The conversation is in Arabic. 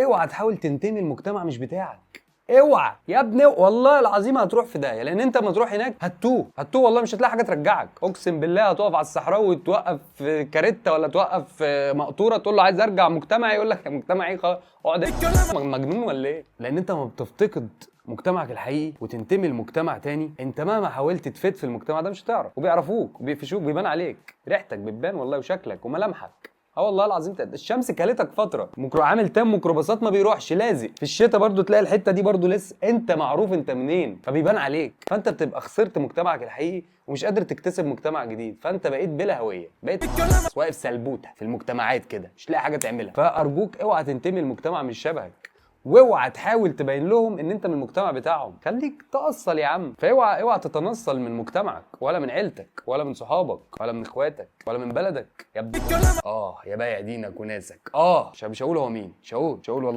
اوعى تحاول تنتمي المجتمع مش بتاعك، اوعى يا ابني، والله العظيم هتروح في داهيه، لان انت لما تروح هناك هتتوه والله، مش هتلاقي حاجه ترجعك، اقسم بالله هتقف على الصحراء وتوقف في كاريتا ولا توقف في مقطوره تقول له عايز ارجع مجتمعي، يقول لك يا مجتمعي خلاص اقعد مجنون ولا ايه؟ لان انت ما بتفتقد مجتمعك الحقيقي وتنتمي لمجتمع تاني، انت مهما حاولت تفيد في المجتمع ده مش هتعرف، وبيعرفوك وبيقفشوك، بيبان عليك، ريحتك بتبان والله وشكلك وملامحك. والله العظيم الشمس كلتك فتره، عامل تام ميكروباصات ما بيروحش، لازق في الشتاء برضو تلاقي الحته دي برضو لسه انت معروف انت منين، فبيبان عليك، فانت بتبقى خسرت مجتمعك الحقيقي ومش قادر تكتسب مجتمع جديد، فانت بقيت بلا هويه، بقيت واقف سلبوته في المجتمعات كده مش لاقي حاجه تعملها. فارجوك اوعى تنتمي لمجتمع مش شبهك، واوعى تحاول تبين لهم ان انت من المجتمع بتاعهم، خليك تأصل يا عم. اوعى تتنصل من مجتمعك ولا من عيلتك ولا من صحابك ولا من اخواتك ولا من بلدك يا ابني. يا بايع دينك وناسك. مش هقول هو مين، مش هقول والله.